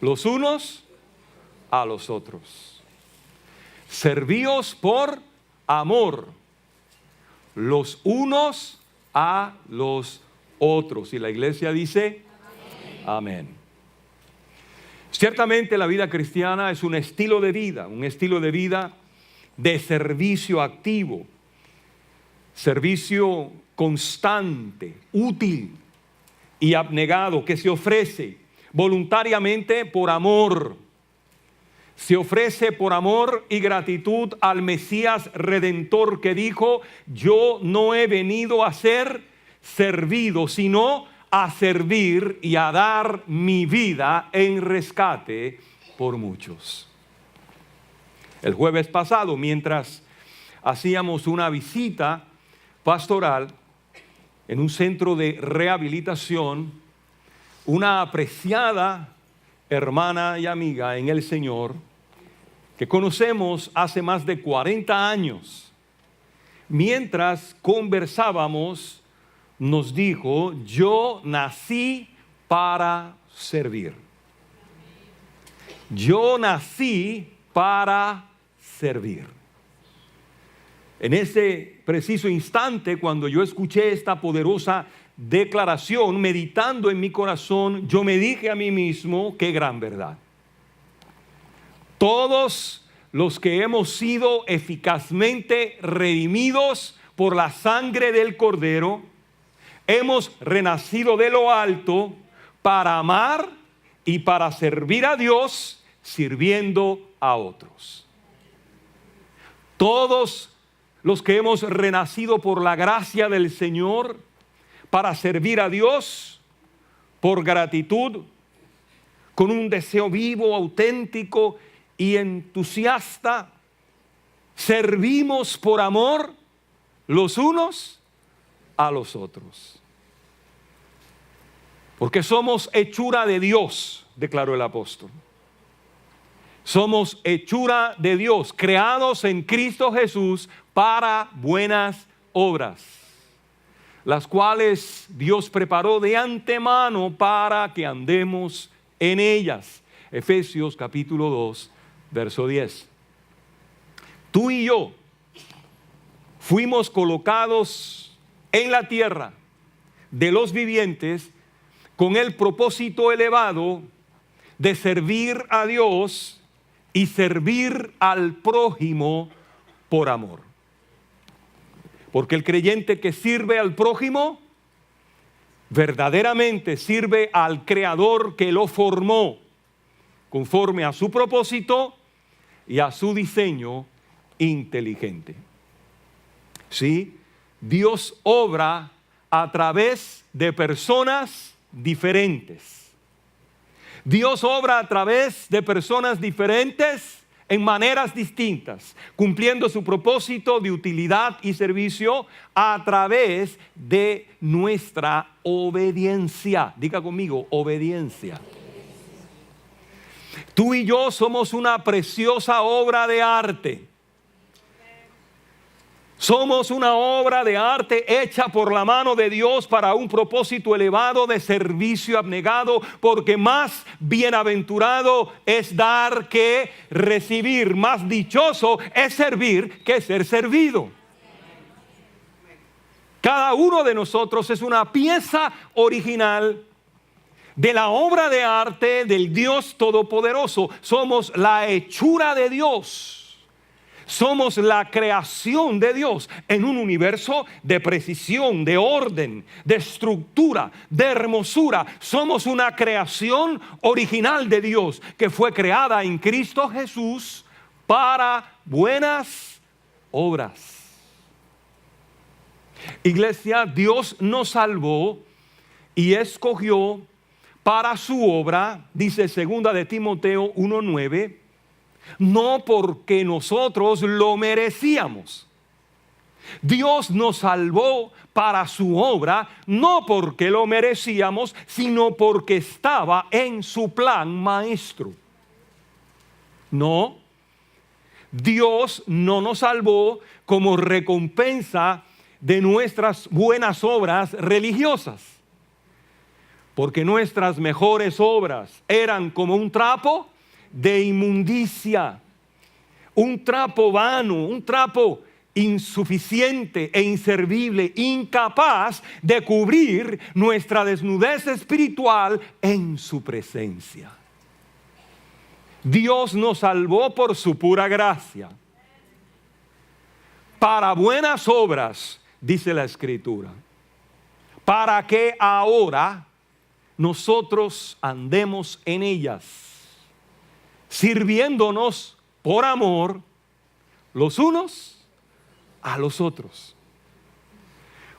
los unos a los otros. Servíos por amor, los unos a los otros. Y la iglesia dice, amén. Ciertamente la vida cristiana es un estilo de vida de servicio activo, servicio constante, útil y abnegado, que se ofrece voluntariamente por amor. Se ofrece por amor y gratitud al Mesías Redentor que dijo: yo no he venido a ser servido, sino a servir y a dar mi vida en rescate por muchos. El jueves pasado, mientras hacíamos una visita pastoral en un centro de rehabilitación, una apreciada hermana y amiga en el Señor, que conocemos hace más de 40 años, mientras conversábamos, nos dijo: yo nací para servir. Yo nací para servir. En ese preciso instante, cuando yo escuché esta poderosa declaración, meditando en mi corazón, yo me dije a mí mismo: qué gran verdad. Todos los que hemos sido eficazmente redimidos por la sangre del Cordero, hemos renacido de lo alto para amar y para servir a Dios, sirviendo a otros. Todos los que hemos renacido por la gracia del Señor, para servir a Dios, por gratitud, con un deseo vivo, auténtico y entusiasta, servimos por amor los unos a los otros. Porque somos hechura de Dios, declaró el apóstol. Somos hechura de Dios, creados en Cristo Jesús para buenas obras, las cuales Dios preparó de antemano para que andemos en ellas. Efesios capítulo 2, verso 10. Tú y yo fuimos colocados en la tierra de los vivientes con el propósito elevado de servir a Dios y servir al prójimo por amor. Porque el creyente que sirve al prójimo verdaderamente sirve al Creador que lo formó conforme a su propósito y a su diseño inteligente. Sí, Dios obra a través de personas diferentes. Dios obra a través de personas diferentes en maneras distintas, cumpliendo su propósito de utilidad y servicio a través de nuestra obediencia. Diga conmigo, obediencia. Tú y yo somos una preciosa obra de arte. Somos una obra de arte hecha por la mano de Dios para un propósito elevado de servicio abnegado, porque más bienaventurado es dar que recibir, más dichoso es servir que ser servido. Cada uno de nosotros es una pieza original de la obra de arte del Dios Todopoderoso. Somos la hechura de Dios. Somos la creación de Dios en un universo de precisión, de orden, de estructura, de hermosura. Somos una creación original de Dios que fue creada en Cristo Jesús para buenas obras. Iglesia, Dios nos salvó y escogió para su obra, dice 2 de Timoteo 1:9, no porque nosotros lo merecíamos. Dios nos salvó para su obra, no porque lo merecíamos, sino porque estaba en su plan maestro. No, Dios no nos salvó como recompensa de nuestras buenas obras religiosas. porque nuestras mejores obras eran como un trapo de inmundicia, un trapo vano, un trapo insuficiente e inservible, incapaz de cubrir nuestra desnudez espiritual en su presencia. Dios nos salvó por su pura gracia, para buenas obras, dice la Escritura, para que ahora nosotros andemos en ellas, sirviéndonos por amor los unos a los otros.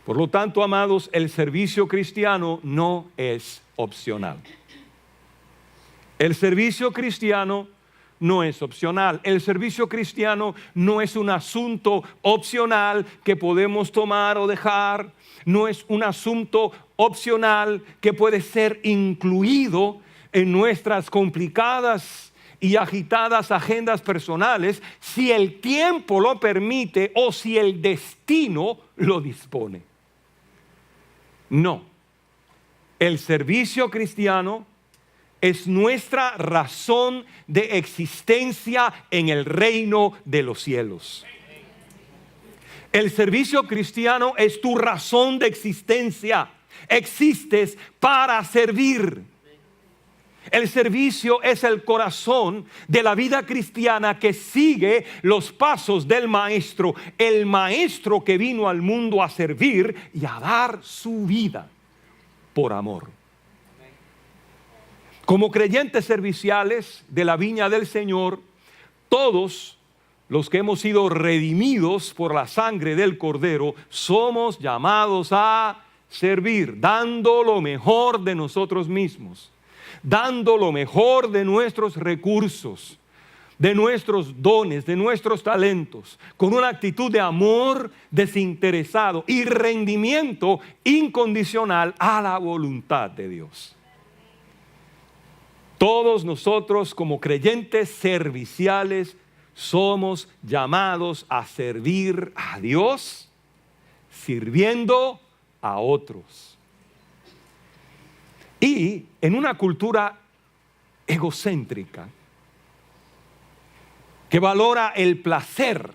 Por lo tanto, amados, el servicio cristiano no es opcional. El servicio cristiano no es opcional. El servicio cristiano no es un asunto opcional que podemos tomar o dejar. No es un asunto opcional que puede ser incluido en nuestras complicadas y agitadas agendas personales si el tiempo lo permite o si el destino lo dispone. No. El servicio cristiano es nuestra razón de existencia en el reino de los cielos. El servicio cristiano es tu razón de existencia. Existes para servir. El servicio es el corazón de la vida cristiana que sigue los pasos del Maestro. El Maestro que vino al mundo a servir y a dar su vida por amor. Como creyentes serviciales de la viña del Señor, todos los que hemos sido redimidos por la sangre del Cordero, somos llamados a servir, dando lo mejor de nosotros mismos, dando lo mejor de nuestros recursos, de nuestros dones, de nuestros talentos, con una actitud de amor desinteresado y rendimiento incondicional a la voluntad de Dios. Todos nosotros como creyentes serviciales somos llamados a servir a Dios, sirviendo a otros. Y en una cultura egocéntrica que valora el placer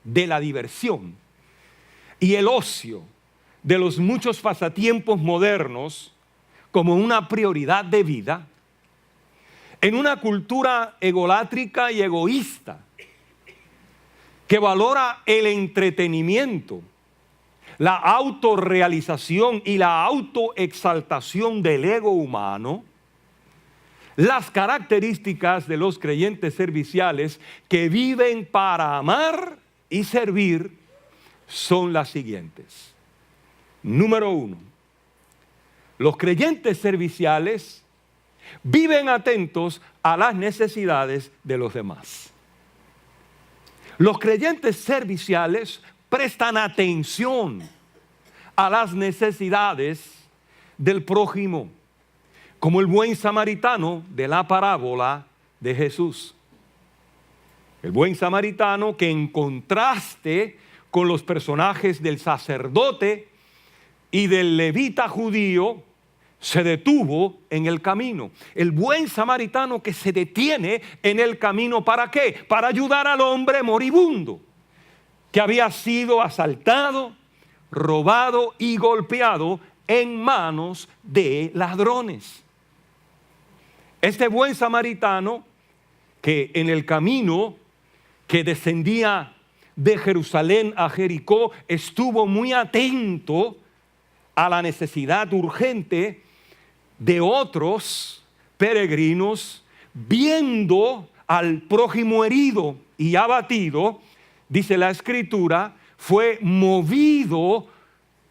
de la diversión y el ocio de los muchos pasatiempos modernos como una prioridad de vida, en una cultura egolátrica y egoísta que valora el entretenimiento, la autorrealización y la autoexaltación del ego humano, las características de los creyentes serviciales que viven para amar y servir son las siguientes. Número 1, los creyentes serviciales viven atentos a las necesidades de los demás. Los creyentes serviciales prestan atención a las necesidades del prójimo, como el buen samaritano de la parábola de Jesús. El buen samaritano que, en contraste con los personajes del sacerdote y del levita judío, se detuvo en el camino. El buen samaritano que se detiene en el camino, ¿para qué? Para ayudar al hombre moribundo que había sido asaltado, robado y golpeado en manos de ladrones. Este buen samaritano que en el camino que descendía de Jerusalén a Jericó estuvo muy atento a la necesidad urgente de otros peregrinos, viendo al prójimo herido y abatido, dice la Escritura, fue movido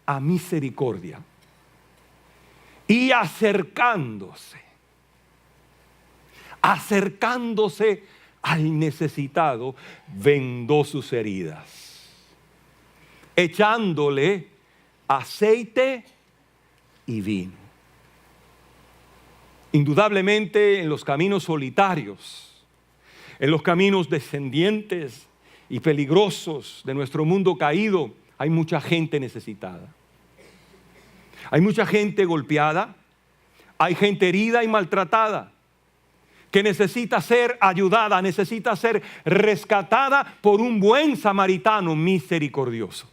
a misericordia y acercándose al necesitado, vendó sus heridas, echándole aceite y vino. Indudablemente en los caminos solitarios, en los caminos descendientes y peligrosos de nuestro mundo caído, hay mucha gente necesitada. Hay mucha gente golpeada, Hay gente herida y maltratada que necesita ser ayudada, necesita ser rescatada por un buen samaritano misericordioso.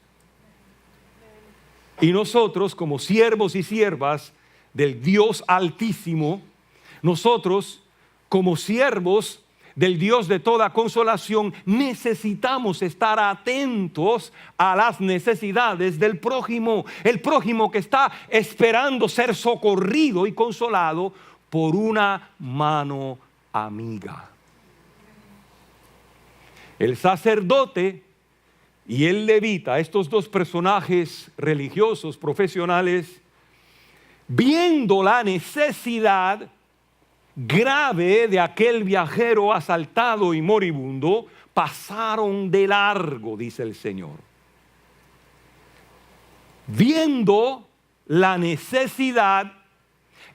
Y nosotros, como siervos y siervas del Dios Altísimo, nosotros, como siervos del Dios de toda consolación, necesitamos estar atentos a las necesidades del prójimo. El prójimo que está esperando ser socorrido y consolado por una mano amiga. El sacerdote y el levita, estos dos personajes religiosos, profesionales, viendo la necesidad grave de aquel viajero asaltado y moribundo, pasaron de largo, dice el Señor. Viendo la necesidad,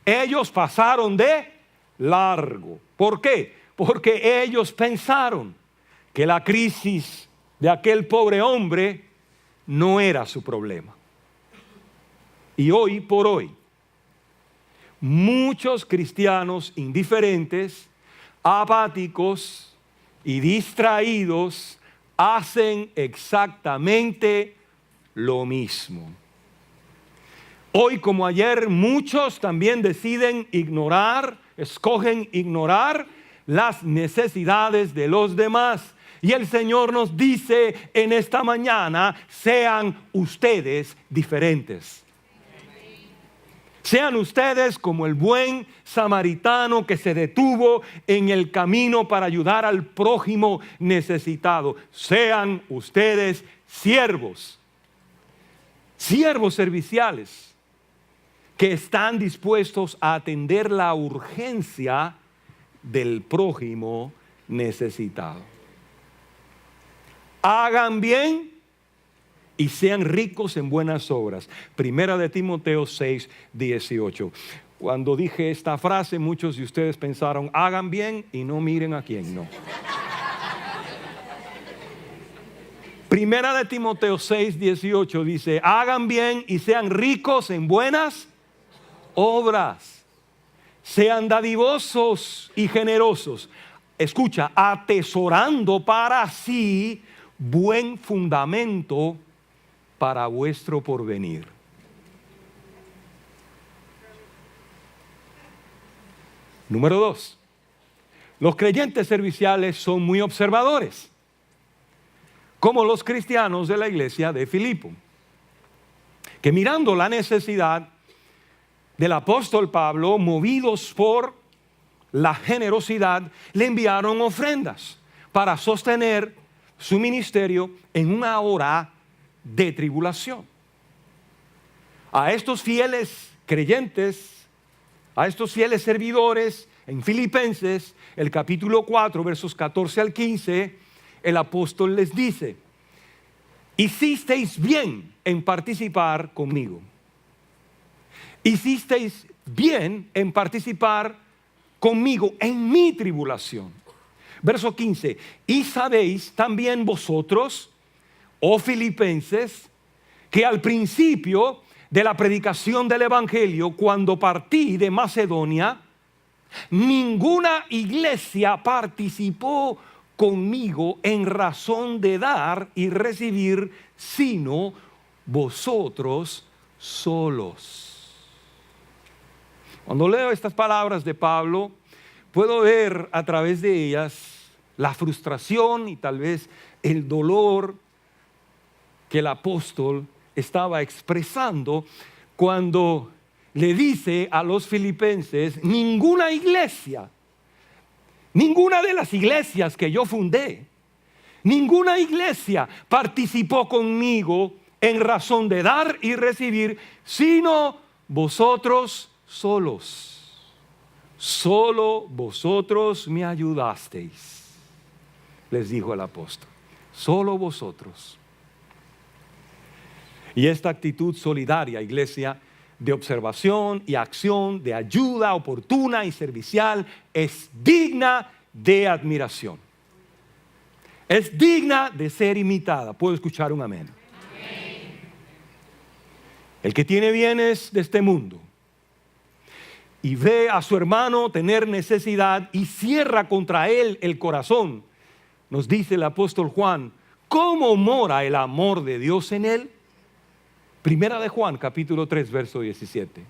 ellos pasaron de largo. ¿Por qué? Porque ellos pensaron que la crisis de aquel pobre hombre no era su problema. Y hoy por hoy, muchos cristianos indiferentes, apáticos y distraídos hacen exactamente lo mismo. Hoy como ayer, muchos también deciden escogen ignorar las necesidades de los demás. Y el Señor nos dice en esta mañana, sean ustedes diferentes. Sean ustedes como el buen samaritano que se detuvo en el camino para ayudar al prójimo necesitado. Sean ustedes siervos serviciales que están dispuestos a atender la urgencia del prójimo necesitado. Hagan bien y sean ricos en buenas obras. Primera de Timoteo 6:18. Cuando dije esta frase, muchos de ustedes pensaron, hagan bien y no miren a quién, no. Primera de Timoteo 6:18 dice, hagan bien y sean ricos en buenas obras. Sean dadivosos y generosos. Escucha, atesorando para sí buen fundamento para vuestro porvenir. Número 2. Los creyentes serviciales son muy observadores, como los cristianos de la iglesia de Filipo, que mirando la necesidad del apóstol Pablo, movidos por la generosidad, le enviaron ofrendas para sostener su ministerio en una hora de tribulación. A estos fieles creyentes, a estos fieles servidores en Filipenses, el capítulo 4, versos 14 al 15, el apóstol les dice, hicisteis bien en participar conmigo. Hicisteis bien en participar conmigo en mi tribulación. Verso 15, y sabéis también vosotros, oh filipenses, que al principio de la predicación del evangelio, cuando partí de Macedonia, ninguna iglesia participó conmigo en razón de dar y recibir, sino vosotros solos. Cuando leo estas palabras de Pablo, puedo ver a través de ellas la frustración y tal vez el dolor que el apóstol estaba expresando cuando le dice a los filipenses, ninguna iglesia, ninguna de las iglesias que yo fundé, ninguna iglesia participó conmigo en razón de dar y recibir, sino vosotros solos. Solo vosotros me ayudasteis, les dijo el apóstol. Solo vosotros. Y esta actitud solidaria, iglesia, de observación y acción, de ayuda oportuna y servicial, es digna de admiración. Es digna de ser imitada. ¿Puedo escuchar un amén? Amén. El que tiene bienes de este mundo y ve a su hermano tener necesidad y cierra contra él el corazón, nos dice el apóstol Juan, ¿cómo mora el amor de Dios en él? Primera de Juan, capítulo 3, verso 17.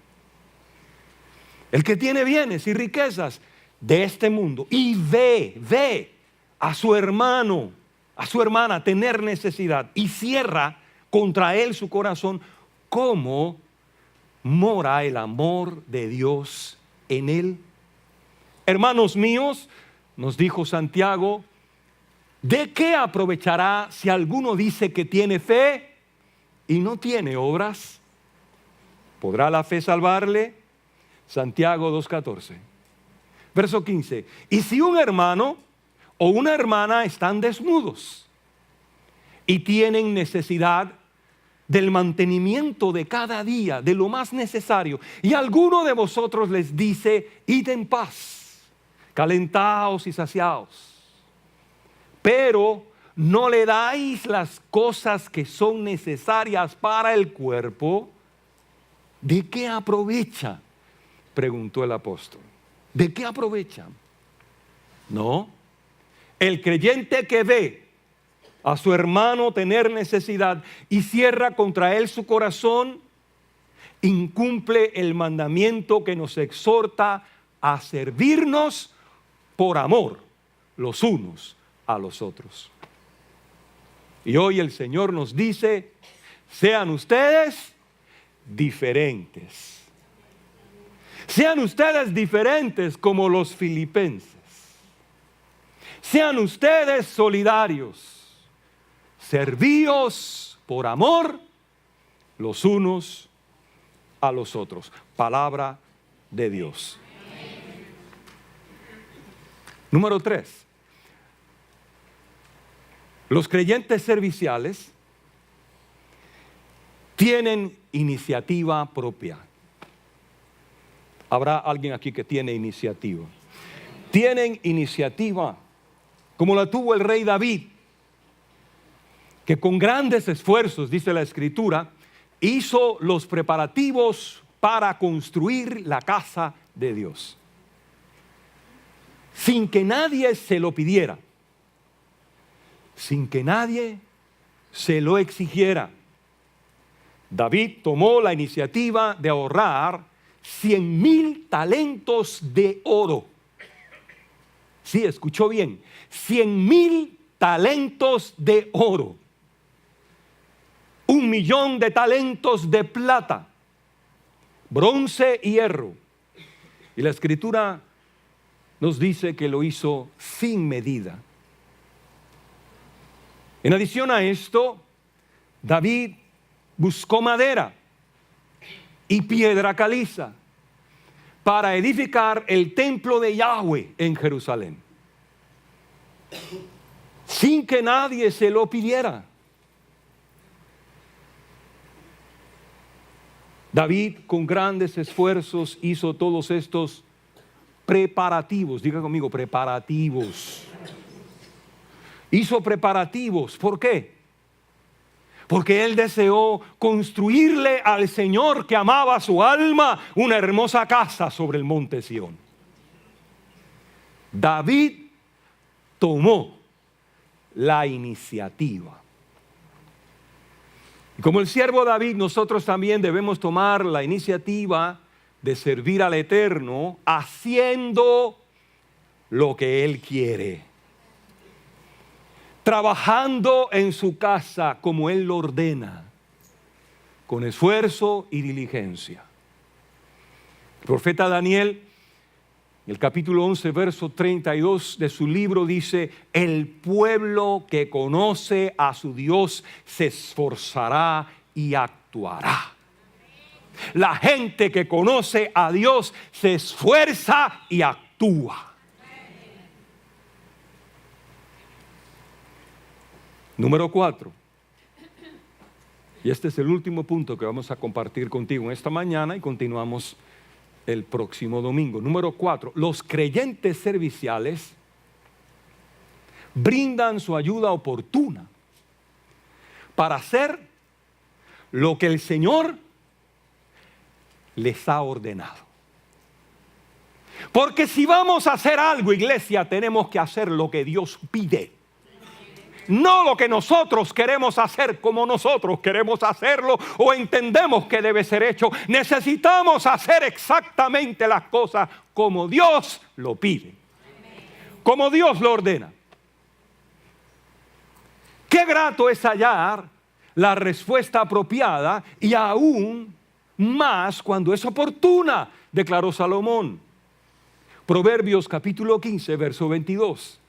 El que tiene bienes y riquezas de este mundo y ve a su hermano, a su hermana tener necesidad y cierra contra él su corazón, ¿cómo mora el amor de Dios en él? Hermanos míos, nos dijo Santiago, ¿de qué aprovechará si alguno dice que tiene fe y no tiene obras? ¿Podrá la fe salvarle? Santiago 2:14. Verso 15. Y si un hermano o una hermana están desnudos y tienen necesidad del mantenimiento de cada día, de lo más necesario, y alguno de vosotros les dice, id en paz, calentaos y saciaos, pero no le dais las cosas que son necesarias para el cuerpo, ¿de qué aprovecha? Preguntó el apóstol. ¿De qué aprovecha? No, el creyente que ve a su hermano tener necesidad y cierra contra él su corazón, incumple el mandamiento que nos exhorta a servirnos por amor los unos a los otros. Y hoy el Señor nos dice, sean ustedes diferentes. Sean ustedes diferentes como los filipenses. Sean ustedes solidarios. Servíos por amor los unos a los otros. Palabra de Dios. Número 3. Los creyentes serviciales tienen iniciativa propia. ¿Habrá alguien aquí que tiene iniciativa? Tienen iniciativa, como la tuvo el rey David, que con grandes esfuerzos, dice la Escritura, hizo los preparativos para construir la casa de Dios, sin que nadie se lo pidiera, sin que nadie se lo exigiera. David tomó la iniciativa de ahorrar 100,000 talentos de oro. Sí, escuchó bien, 100,000 talentos de oro. 1,000,000 de talentos de plata, bronce y hierro. Y la Escritura nos dice que lo hizo sin medida. En adición a esto, David buscó madera y piedra caliza para edificar el templo de Yahweh en Jerusalén, sin que nadie se lo pidiera. David con grandes esfuerzos hizo todos estos preparativos. Diga conmigo, preparativos. Hizo preparativos. ¿Por qué? Porque él deseó construirle al Señor que amaba su alma una hermosa casa sobre el monte Sión. David tomó la iniciativa. Y como el siervo David, nosotros también debemos tomar la iniciativa de servir al Eterno haciendo lo que Él quiere, trabajando en su casa como Él lo ordena, con esfuerzo y diligencia. El profeta Daniel, en el capítulo 11, verso 32 de su libro dice, el pueblo que conoce a su Dios se esforzará y actuará. La gente que conoce a Dios se esfuerza y actúa. Número 4. Y este es el último punto que vamos a compartir contigo en esta mañana y continuamos el próximo domingo. Número 4. Los creyentes serviciales brindan su ayuda oportuna para hacer lo que el Señor les ha ordenado. Porque si vamos a hacer algo, iglesia, tenemos que hacer lo que Dios pide. No lo que nosotros queremos hacer como nosotros queremos hacerlo o entendemos que debe ser hecho. Necesitamos hacer exactamente las cosas como Dios lo pide, como Dios lo ordena. Qué grato es hallar la respuesta apropiada y aún más cuando es oportuna, declaró Salomón. Proverbios capítulo 15, verso 22.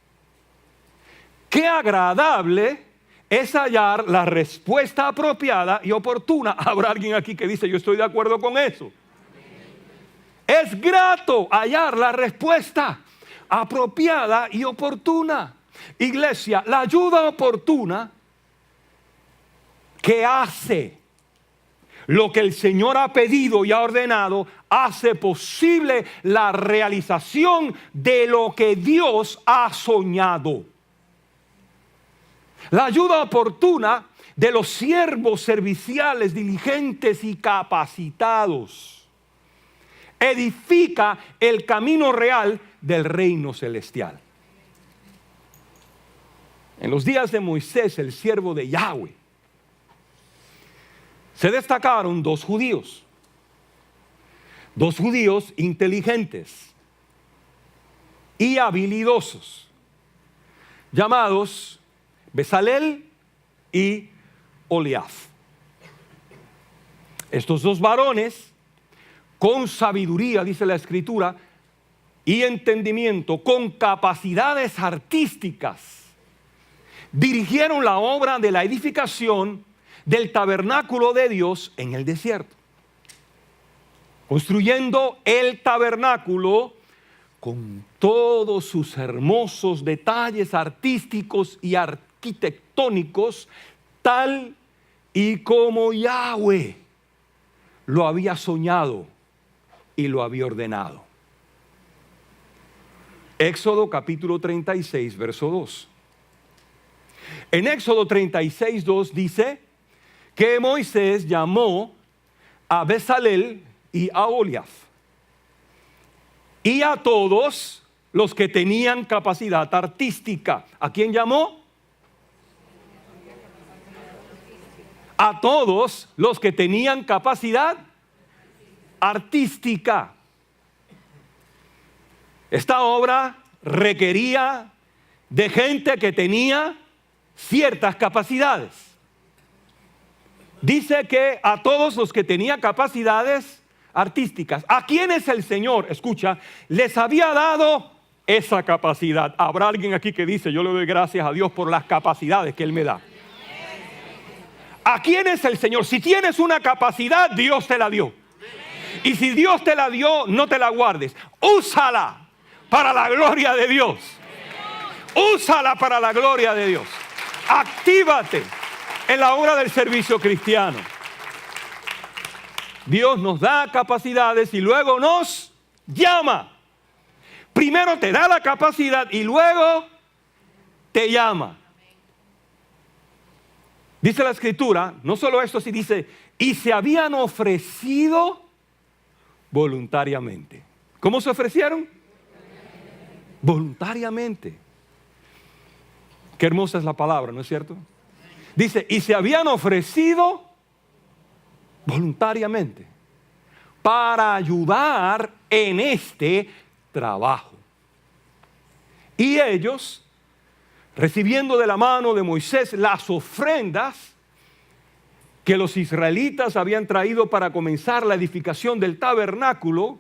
Qué agradable es hallar la respuesta apropiada y oportuna. Habrá alguien aquí que dice, yo estoy de acuerdo con eso. Es grato hallar la respuesta apropiada y oportuna. Iglesia, la ayuda oportuna que hace lo que el Señor ha pedido y ha ordenado, hace posible la realización de lo que Dios ha soñado. La ayuda oportuna de los siervos serviciales, diligentes y capacitados edifica el camino real del reino celestial. En los días de Moisés, el siervo de Yahweh, se destacaron dos judíos inteligentes y habilidosos, llamados Bezalel y Oholiab. Estos dos varones, con sabiduría, dice la Escritura, y entendimiento, con capacidades artísticas, dirigieron la obra de la edificación del tabernáculo de Dios en el desierto, construyendo el tabernáculo con todos sus hermosos detalles artísticos y arquitectónicos, tal y como Yahweh lo había soñado y lo había ordenado. Éxodo capítulo 36, verso 2. En Éxodo 36, 2 dice que Moisés llamó a Bezalel y a Oholiab y a todos los que tenían capacidad artística. ¿A quién llamó? A todos los que tenían capacidad artística. Esta obra requería de gente que tenía ciertas capacidades. Dice que a todos los que tenían capacidades artísticas, a quienes el Señor, escucha, les había dado esa capacidad. Habrá alguien aquí que dice, yo le doy gracias a Dios por las capacidades que Él me da. ¿A quienes el Señor? Si tienes una capacidad, Dios te la dio. Y si Dios te la dio, no te la guardes. Úsala para la gloria de Dios. Úsala para la gloria de Dios. Actívate en la obra del servicio cristiano. Dios nos da capacidades y luego nos llama. Primero te da la capacidad y luego te llama. Dice la Escritura, no solo esto, sí dice, y se habían ofrecido voluntariamente. ¿Cómo se ofrecieron? Voluntariamente. Qué hermosa es la palabra, ¿no es cierto? Dice, y se habían ofrecido voluntariamente para ayudar en este trabajo. Y ellos, recibiendo de la mano de Moisés las ofrendas que los israelitas habían traído para comenzar la edificación del tabernáculo,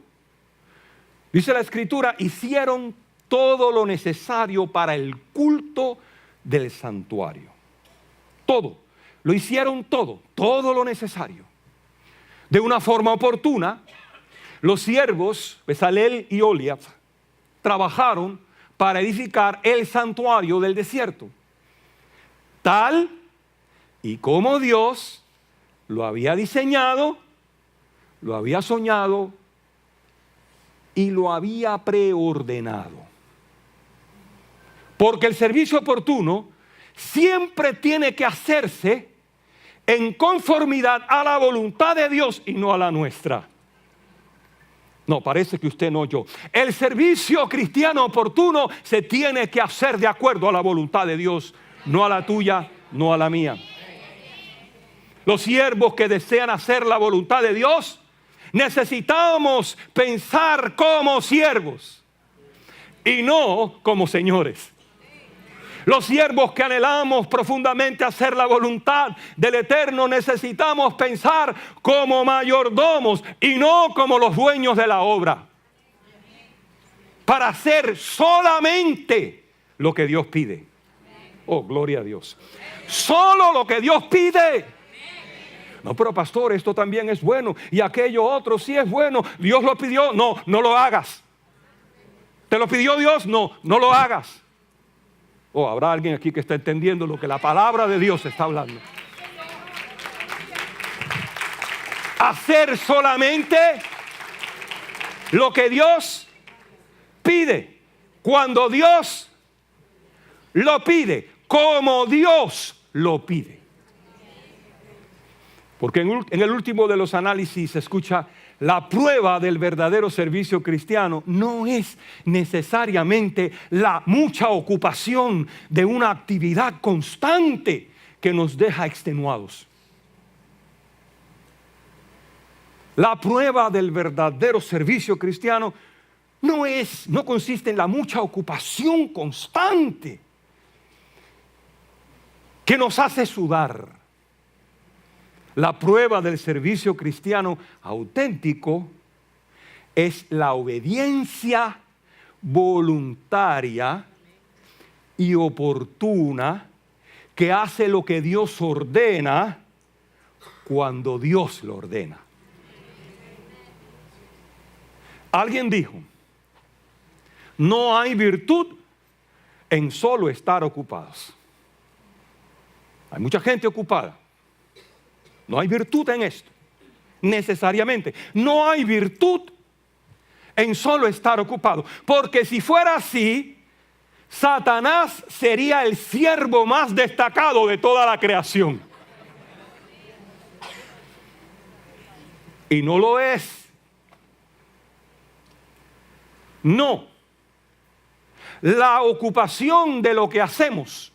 dice la Escritura, hicieron todo lo necesario para el culto del santuario. Todo, lo hicieron todo lo necesario. De una forma oportuna, los siervos Bezalel y Oholiab trabajaron para edificar el santuario del desierto, tal y como Dios lo había diseñado, lo había soñado y lo había preordenado. Porque el servicio oportuno siempre tiene que hacerse en conformidad a la voluntad de Dios y no a la nuestra. No, parece que usted no oyó. El servicio cristiano oportuno se tiene que hacer de acuerdo a la voluntad de Dios, no a la tuya, no a la mía. Los siervos que desean hacer la voluntad de Dios, necesitamos pensar como siervos y no como señores. Los siervos que anhelamos profundamente hacer la voluntad del Eterno, necesitamos pensar como mayordomos y no como los dueños de la obra, para hacer solamente lo que Dios pide. Oh, gloria a Dios. Solo lo que Dios pide. No, pero pastor, esto también es bueno y aquello otro sí es bueno. Dios lo pidió, no lo hagas. ¿Te lo pidió Dios? No lo hagas. Oh, habrá alguien aquí que está entendiendo lo que la palabra de Dios está hablando. Hacer solamente lo que Dios pide, cuando Dios lo pide, como Dios lo pide. Porque en el último de los análisis se escucha: la prueba del verdadero servicio cristiano no es necesariamente la mucha ocupación de una actividad constante que nos deja extenuados. La prueba del verdadero servicio cristiano no consiste en la mucha ocupación constante que nos hace sudar. La prueba del servicio cristiano auténtico es la obediencia voluntaria y oportuna que hace lo que Dios ordena cuando Dios lo ordena. Alguien dijo: no hay virtud en solo estar ocupados. Hay mucha gente ocupada. No hay virtud en esto, necesariamente. No hay virtud en solo estar ocupado. Porque si fuera así, Satanás sería el siervo más destacado de toda la creación. Y no lo es. No. La ocupación de lo que hacemos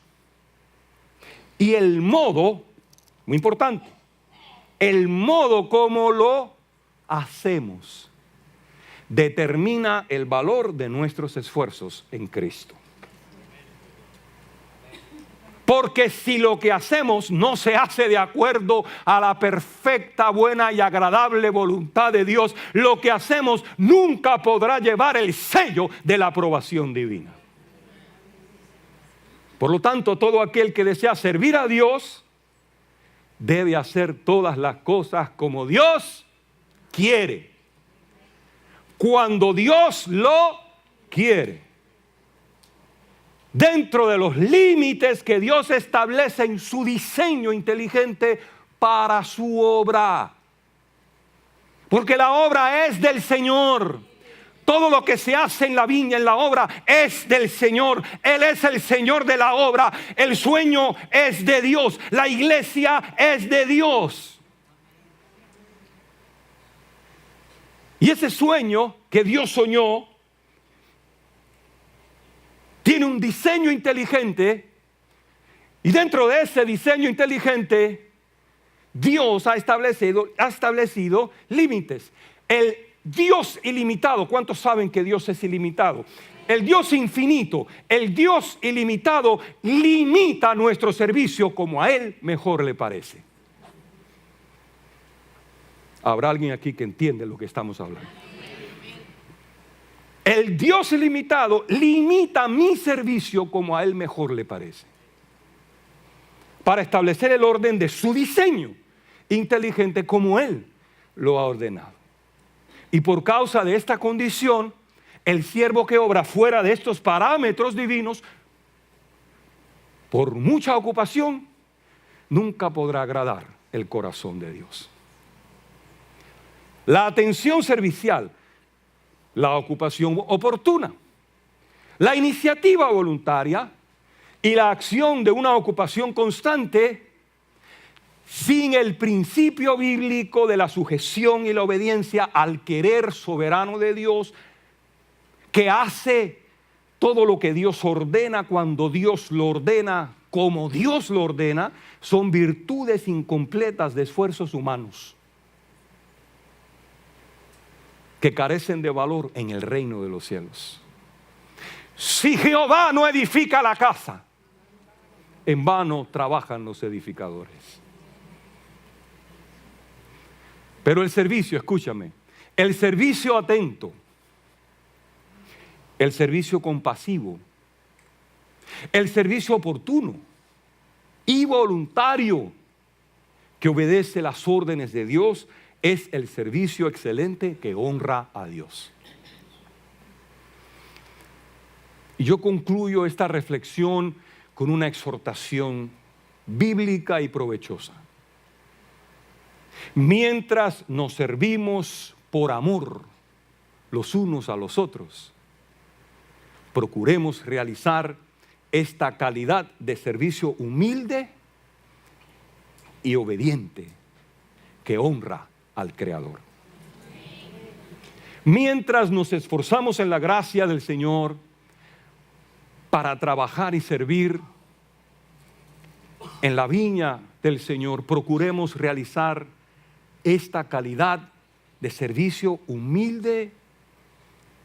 y el modo, muy importante, el modo como lo hacemos determina el valor de nuestros esfuerzos en Cristo. Porque si lo que hacemos no se hace de acuerdo a la perfecta, buena y agradable voluntad de Dios, lo que hacemos nunca podrá llevar el sello de la aprobación divina. Por lo tanto, todo aquel que desea servir a Dios debe hacer todas las cosas como Dios quiere, cuando Dios lo quiere, dentro de los límites que Dios establece en su diseño inteligente para su obra. Porque la obra es del Señor. Todo lo que se hace en la viña, en la obra, es del Señor. Él es el Señor de la obra. El sueño es de Dios. La iglesia es de Dios. Y ese sueño que Dios soñó tiene un diseño inteligente. Y dentro de ese diseño inteligente, Dios ha establecido límites. El Dios ilimitado, ¿cuántos saben que Dios es ilimitado? El Dios infinito, el Dios ilimitado limita nuestro servicio como a Él mejor le parece. ¿Habrá alguien aquí que entiende lo que estamos hablando? El Dios ilimitado limita mi servicio como a Él mejor le parece, para establecer el orden de su diseño inteligente como Él lo ha ordenado. Y por causa de esta condición, el siervo que obra fuera de estos parámetros divinos, por mucha ocupación, nunca podrá agradar el corazón de Dios. La atención servicial, la ocupación oportuna, la iniciativa voluntaria y la acción de una ocupación constante sin el principio bíblico de la sujeción y la obediencia al querer soberano de Dios, que hace todo lo que Dios ordena cuando Dios lo ordena, como Dios lo ordena, son virtudes incompletas de esfuerzos humanos que carecen de valor en el reino de los cielos. Si Jehová no edifica la casa, en vano trabajan los edificadores. Pero el servicio, escúchame, el servicio atento, el servicio compasivo, el servicio oportuno y voluntario que obedece las órdenes de Dios es el servicio excelente que honra a Dios. Y yo concluyo esta reflexión con una exhortación bíblica y provechosa. Mientras nos servimos por amor los unos a los otros, procuremos realizar esta calidad de servicio humilde y obediente que honra al Creador. Mientras nos esforzamos en la gracia del Señor para trabajar y servir en la viña del Señor, procuremos realizar esta calidad de servicio humilde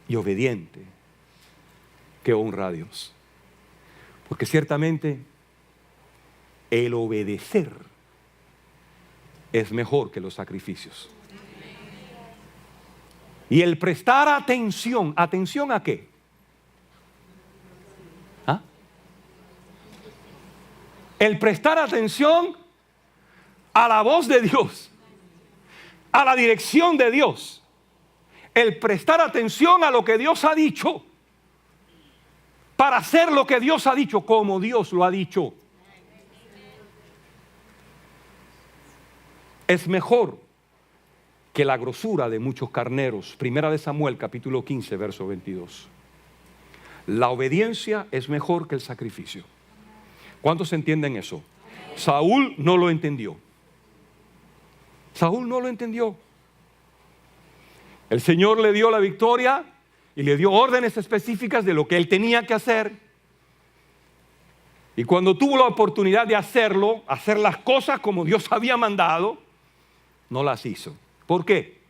y obediente que honra a Dios. Porque ciertamente el obedecer es mejor que los sacrificios. Y el prestar atención, ¿atención a qué? ¿Ah? El prestar atención a la voz de Dios, a la dirección de Dios, el prestar atención a lo que Dios ha dicho, para hacer lo que Dios ha dicho, como Dios lo ha dicho. Es mejor que la grosura de muchos carneros. Primera de Samuel, capítulo 15, verso 22. La obediencia es mejor que el sacrificio. ¿Cuántos entienden eso? Saúl no lo entendió. Saúl no lo entendió. El Señor le dio la victoria y le dio órdenes específicas de lo que él tenía que hacer. Y cuando tuvo la oportunidad de hacerlo, hacer las cosas como Dios había mandado, no las hizo. ¿Por qué?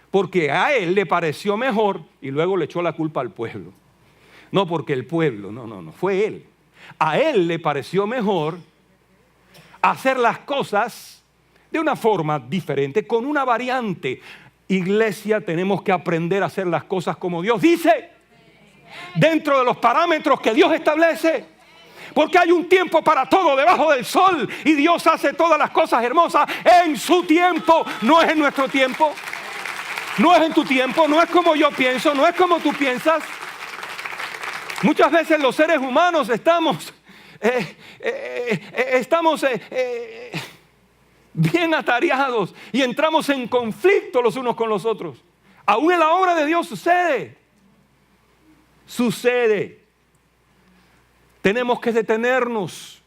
Porque a él le pareció mejor y luego le echó la culpa al pueblo. No porque el pueblo, no, fue él. A él le pareció mejor hacer las cosas de una forma diferente, con una variante. Iglesia, tenemos que aprender a hacer las cosas como Dios dice, dentro de los parámetros que Dios establece. Porque hay un tiempo para todo debajo del sol y Dios hace todas las cosas hermosas en su tiempo, no es en nuestro tiempo, no es en tu tiempo, no es como yo pienso, no es como tú piensas. Muchas veces los seres humanos estamos bien atareados y entramos en conflicto los unos con los otros. Aún en la obra de Dios sucede. Tenemos que detenernos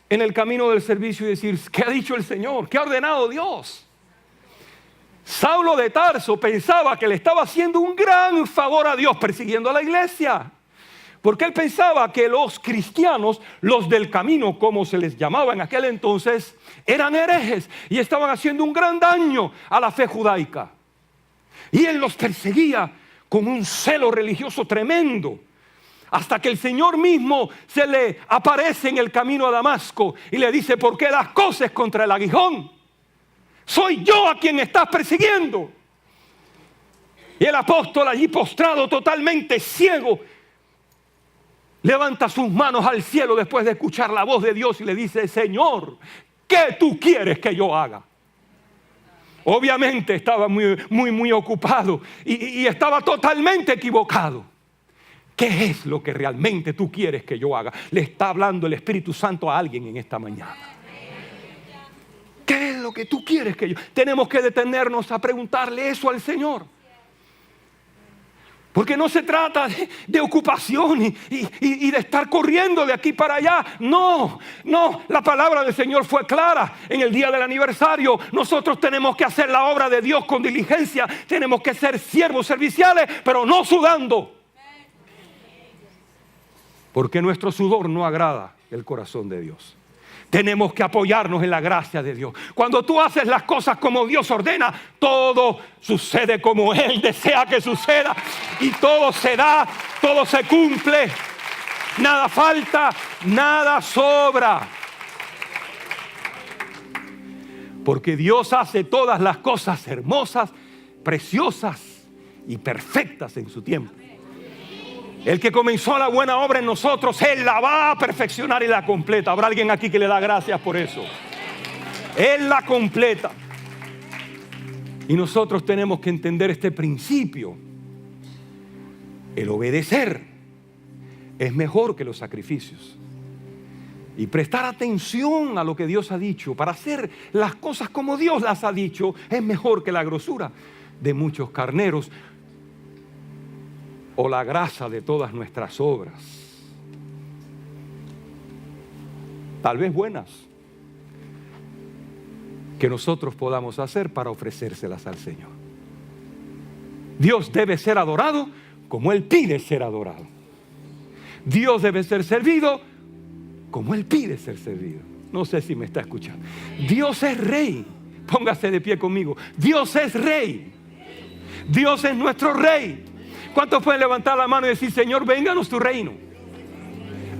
en el camino del servicio y decir, ¿qué ha dicho el Señor? ¿Qué ha ordenado Dios? Saulo de Tarso pensaba que le estaba haciendo un gran favor a Dios persiguiendo a la iglesia. Porque él pensaba que los cristianos, los del camino, como se les llamaba en aquel entonces, eran herejes y estaban haciendo un gran daño a la fe judaica. Y él los perseguía con un celo religioso tremendo. Hasta que el Señor mismo se le aparece en el camino a Damasco y le dice, ¿por qué das cosas contra el aguijón? Soy yo a quien estás persiguiendo. Y el apóstol allí postrado, totalmente ciego, levanta sus manos al cielo después de escuchar la voz de Dios y le dice, Señor, ¿qué tú quieres que yo haga? Obviamente estaba muy ocupado y estaba totalmente equivocado. ¿Qué es lo que realmente tú quieres que yo haga? Le está hablando el Espíritu Santo a alguien en esta mañana. ¿Qué es lo que tú quieres que yo? Tenemos que detenernos a preguntarle eso al Señor. Porque no se trata de ocupación y de estar corriendo de aquí para allá. No, la palabra del Señor fue clara en el día del aniversario. Nosotros tenemos que hacer la obra de Dios con diligencia. Tenemos que ser siervos serviciales, pero no sudando. Porque nuestro sudor no agrada el corazón de Dios. Tenemos que apoyarnos en la gracia de Dios. Cuando tú haces las cosas como Dios ordena, todo sucede como Él desea que suceda. Y todo se da, todo se cumple. Nada falta, nada sobra. Porque Dios hace todas las cosas hermosas, preciosas y perfectas en su tiempo. El que comenzó la buena obra en nosotros, Él la va a perfeccionar y la completa. ¿Habrá alguien aquí que le da gracias por eso? Él la completa. Y nosotros tenemos que entender este principio. El obedecer es mejor que los sacrificios. Y prestar atención a lo que Dios ha dicho para hacer las cosas como Dios las ha dicho es mejor que la grosura de muchos carneros o la grasa de todas nuestras obras, tal vez buenas, que nosotros podamos hacer para ofrecérselas al Señor. Dios debe ser adorado como Él pide ser adorado. Dios debe ser servido como Él pide ser servido. No sé si me está escuchando. Dios es rey. Póngase de pie conmigo. Dios es rey. Dios es nuestro rey. ¿Cuántos pueden levantar la mano y decir: Señor, vénganos tu reino?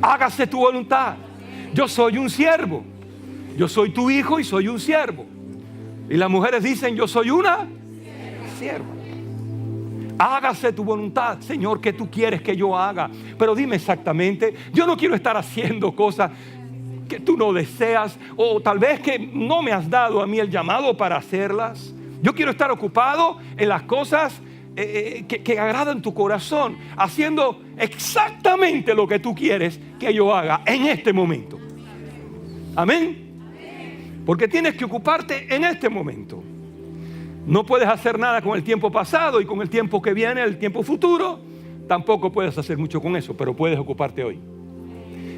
Hágase tu voluntad. Yo soy un siervo. Yo soy tu hijo y soy un siervo. Y las mujeres dicen: yo soy una sierva. Hágase tu voluntad, Señor, ¿qué tú quieres que yo haga? Pero dime exactamente. Yo no quiero estar haciendo cosas que tú no deseas, o tal vez que no me has dado a mí el llamado para hacerlas. Yo quiero estar ocupado en las cosas que agradan tu corazón, haciendo exactamente lo que tú quieres que yo haga en este momento. Amén. Porque tienes que ocuparte en este momento. No puedes hacer nada con el tiempo pasado y con el tiempo que viene, el tiempo futuro. Tampoco puedes hacer mucho con eso, pero puedes ocuparte hoy.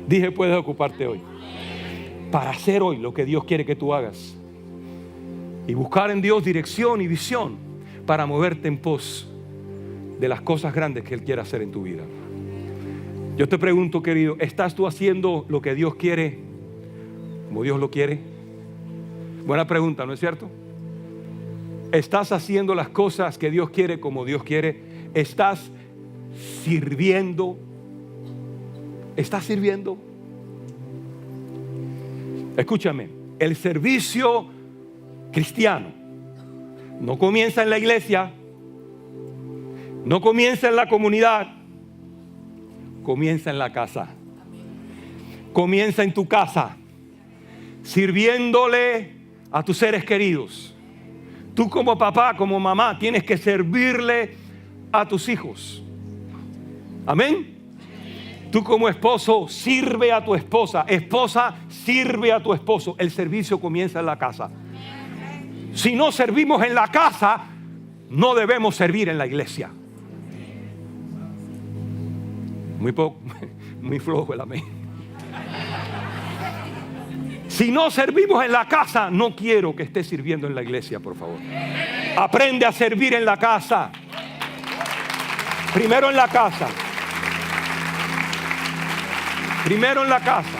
Dije, puedes ocuparte hoy. Para hacer hoy lo que Dios quiere que tú hagas. Y buscar en Dios dirección y visión para moverte en pos de las cosas grandes que Él quiere hacer en tu vida. Yo te pregunto, querido, ¿estás tú haciendo lo que Dios quiere como Dios lo quiere? Buena pregunta, ¿no es cierto? ¿Estás haciendo las cosas que Dios quiere como Dios quiere? ¿Estás sirviendo? ¿Estás sirviendo? Escúchame, el servicio cristiano no comienza en la iglesia, no comienza en la comunidad, comienza en la casa. Comienza en tu casa, sirviéndole a tus seres queridos. Tú como papá, como mamá, tienes que servirle a tus hijos. Amén. Tú como esposo, sirve a tu esposa. Esposa, sirve a tu esposo. El servicio comienza en la casa. Si no servimos en la casa, no debemos servir en la iglesia. Muy flojo el amén. Si no servimos en la casa, no quiero que estés sirviendo en la iglesia, por favor. Aprende a servir en la casa. Primero en la casa. Primero en la casa.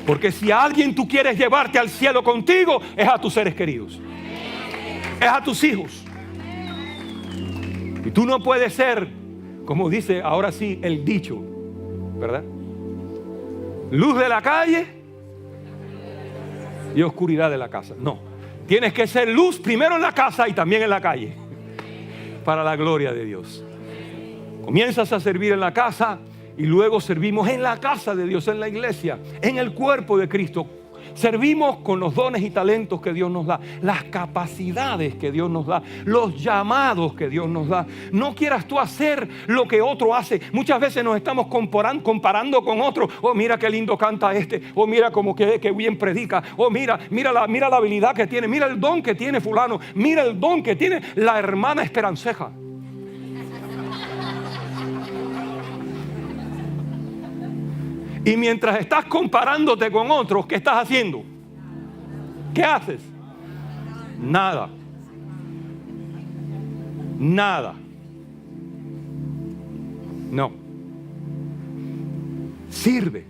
Porque si a alguien tú quieres llevarte al cielo contigo, es a tus seres queridos. Es a tus hijos. Y tú no puedes ser, como dice ahora sí el dicho, ¿verdad? Luz de la calle y oscuridad de la casa. No, tienes que ser luz primero en la casa y también en la calle, para la gloria de Dios. Comienzas a servir en la casa y luego servimos en la casa de Dios, en la iglesia, en el cuerpo de Cristo, Servimos con los dones y talentos que Dios nos da, las capacidades que Dios nos da, los llamados que Dios nos da. No quieras tú hacer lo que otro hace. Muchas veces nos estamos comparando con otro. Oh, mira qué lindo canta este. Oh, mira como que bien predica. Oh, mira la habilidad que tiene. Mira el don que tiene fulano. Mira el don que tiene la hermana Esperanceja. Y mientras estás comparándote con otros, ¿qué estás haciendo? ¿Qué haces? Nada. Nada. No. Sirve.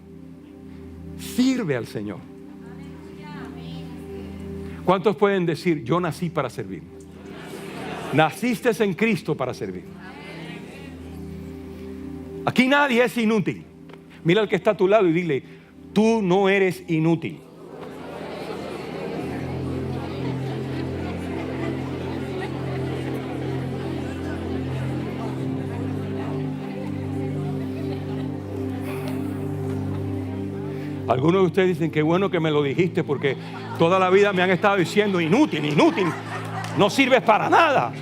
Sirve al Señor. ¿Cuántos pueden decir, yo nací para servir? Naciste en Cristo para servir. Aquí nadie es inútil. Mira al que está a tu lado y dile, tú no eres inútil. Algunos de ustedes dicen, qué bueno que me lo dijiste, porque toda la vida me han estado diciendo, inútil, inútil, no sirves para nada.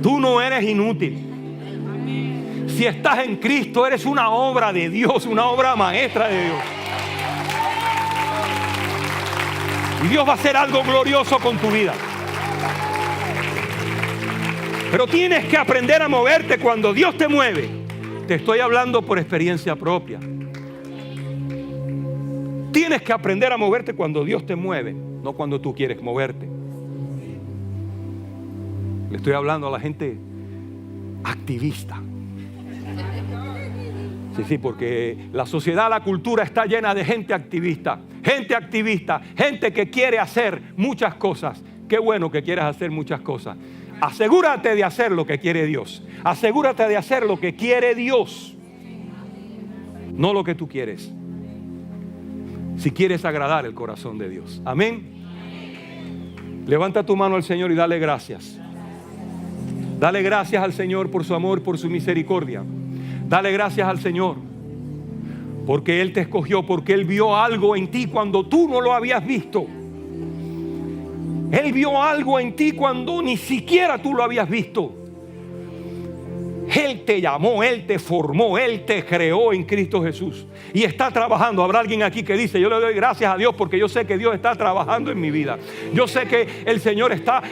Tú no eres inútil. Si estás en Cristo, eres una obra de Dios, una obra maestra de Dios. Y Dios va a hacer algo glorioso con tu vida. Pero tienes que aprender a moverte cuando Dios te mueve. Te estoy hablando por experiencia propia. Tienes que aprender a moverte cuando Dios te mueve, no cuando tú quieres moverte. Le estoy hablando a la gente activista. Sí, porque la sociedad, la cultura está llena de gente activista, gente que quiere hacer muchas cosas. Qué bueno que quieras hacer muchas cosas. Asegúrate de hacer lo que quiere Dios. Asegúrate de hacer lo que quiere Dios, no lo que tú quieres. Si quieres agradar el corazón de Dios. Amén. Levanta tu mano al Señor y dale gracias. Dale gracias al Señor por su amor, por su misericordia. Dale gracias al Señor porque Él te escogió, porque Él vio algo en ti cuando tú no lo habías visto. Él vio algo en ti cuando ni siquiera tú lo habías visto. Él te llamó, Él te formó, Él te creó en Cristo Jesús. Y está trabajando. Habrá alguien aquí que dice, yo le doy gracias a Dios porque yo sé que Dios está trabajando en mi vida. Yo sé que el Señor está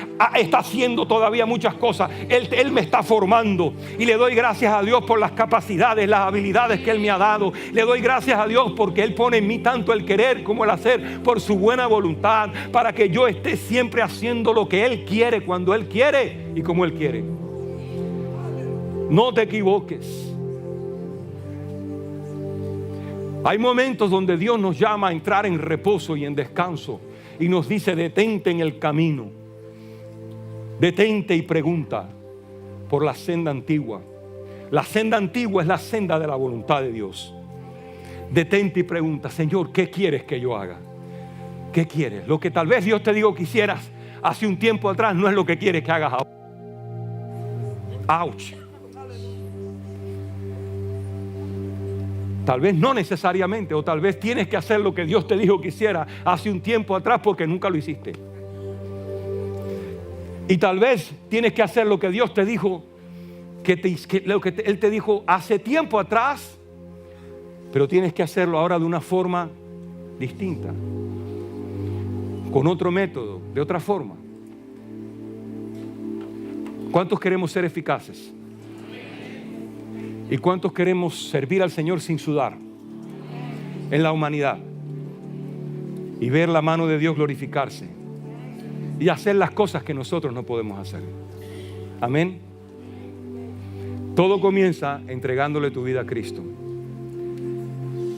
haciendo todavía muchas cosas. Él me está formando. Y le doy gracias a Dios por las capacidades, las habilidades que Él me ha dado. Le doy gracias a Dios porque Él pone en mí tanto el querer como el hacer por su buena voluntad. Para que yo esté siempre haciendo lo que Él quiere, cuando Él quiere y como Él quiere. No te equivoques. Hay momentos donde Dios nos llama a entrar en reposo y en descanso y nos dice, detente en el camino, detente y pregunta por la senda antigua. La senda antigua es la senda de la voluntad de Dios. Detente y pregunta, Señor, ¿qué quieres que yo haga? ¿Qué quieres? Lo que tal vez Dios te dijo que hicieras hace un tiempo atrás no es lo que quieres que hagas ahora. ¡Auch! Tal vez no necesariamente, o tal vez tienes que hacer lo que Dios te dijo que hiciera hace un tiempo atrás porque nunca lo hiciste. Y tal vez tienes que hacer lo que Dios te dijo, Él te dijo hace tiempo atrás, pero tienes que hacerlo ahora de una forma distinta, con otro método, de otra forma. ¿Cuántos queremos ser eficaces? ¿Y cuántos queremos servir al Señor sin sudar en la humanidad y ver la mano de Dios glorificarse y hacer las cosas que nosotros no podemos hacer? Amén. Todo comienza entregándole tu vida a Cristo.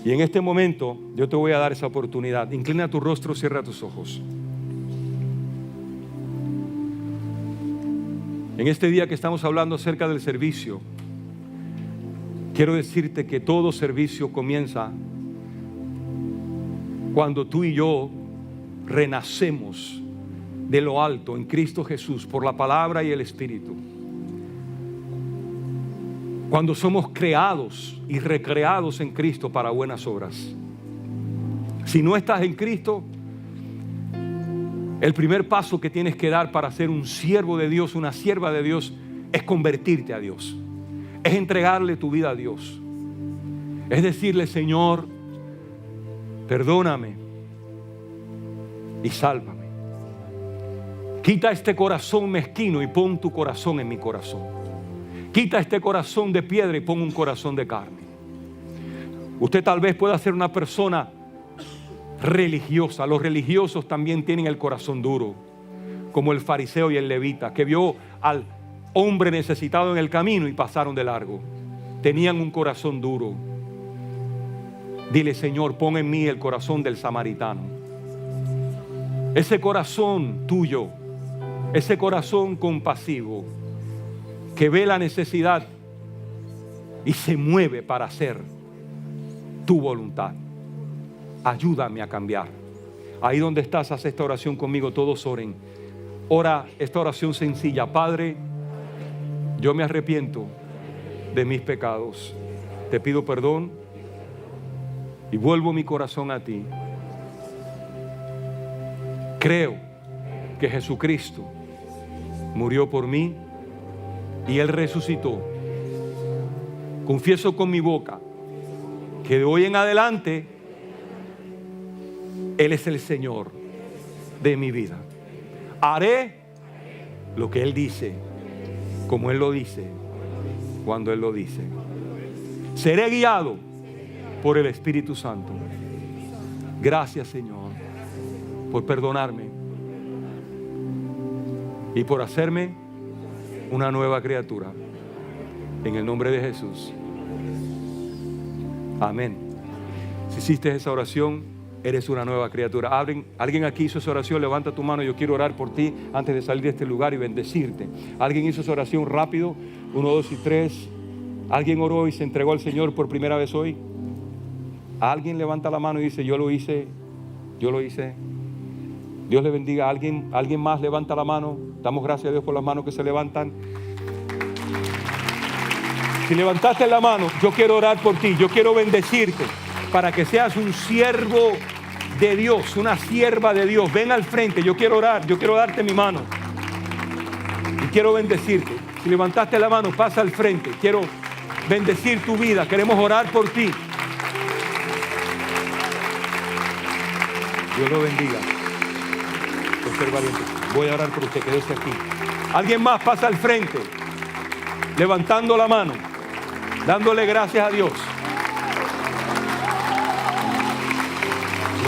Y en este momento yo te voy a dar esa oportunidad. Inclina tu rostro, cierra tus ojos. En este día que estamos hablando acerca del servicio, quiero decirte que todo servicio comienza cuando tú y yo renacemos de lo alto en Cristo Jesús por la palabra y el Espíritu. Cuando somos creados y recreados en Cristo para buenas obras. Si no estás en Cristo, el primer paso que tienes que dar para ser un siervo de Dios, una sierva de Dios, es convertirte a Dios. Es entregarle tu vida a Dios. Es decirle: Señor, perdóname y sálvame. Quita este corazón mezquino y pon tu corazón en mi corazón. Quita este corazón de piedra y pon un corazón de carne. Usted tal vez pueda ser una persona religiosa. Los religiosos también tienen el corazón duro, como el fariseo y el levita, que vio al hombre necesitado en el camino y pasaron de largo. Tenían un corazón duro. Dile: Señor, pon en mí el corazón del samaritano. Ese corazón tuyo, ese corazón compasivo, que ve la necesidad y se mueve para hacer tu voluntad. Ayúdame a cambiar. Ahí donde estás, haz esta oración conmigo. Todos oren. Ora esta oración sencilla: Padre, yo me arrepiento de mis pecados. Te pido perdón y vuelvo mi corazón a ti. Creo que Jesucristo murió por mí y Él resucitó. Confieso con mi boca que de hoy en adelante Él es el Señor de mi vida. Haré lo que Él dice, como Él lo dice, cuando Él lo dice. Seré guiado por el Espíritu Santo. Gracias, Señor, por perdonarme y por hacerme una nueva criatura. En el nombre de Jesús. Amén. Si hiciste esa oración, eres una nueva criatura. ¿Alguien aquí hizo esa oración? Levanta tu mano. Yo quiero orar por ti antes de salir de este lugar y bendecirte. ¿Alguien hizo esa oración? Rápido. 1, 2 y 3. ¿Alguien oró y se entregó al Señor por primera vez hoy? ¿Alguien levanta la mano y dice: yo lo hice? Yo lo hice. Dios le bendiga. ¿Alguien más levanta la mano? Damos gracias a Dios por las manos que se levantan. Si levantaste la mano, yo quiero orar por ti. Yo quiero bendecirte para que seas un siervo de Dios, una sierva de Dios. Ven al frente. Yo quiero orar. Yo quiero darte mi mano y quiero bendecirte. Si levantaste la mano, pasa al frente. Quiero bendecir tu vida. Queremos orar por ti. Dios lo bendiga. Por ser valiente. Voy a orar por usted. Quédese aquí. Alguien más pasa al frente, levantando la mano, dándole gracias a Dios.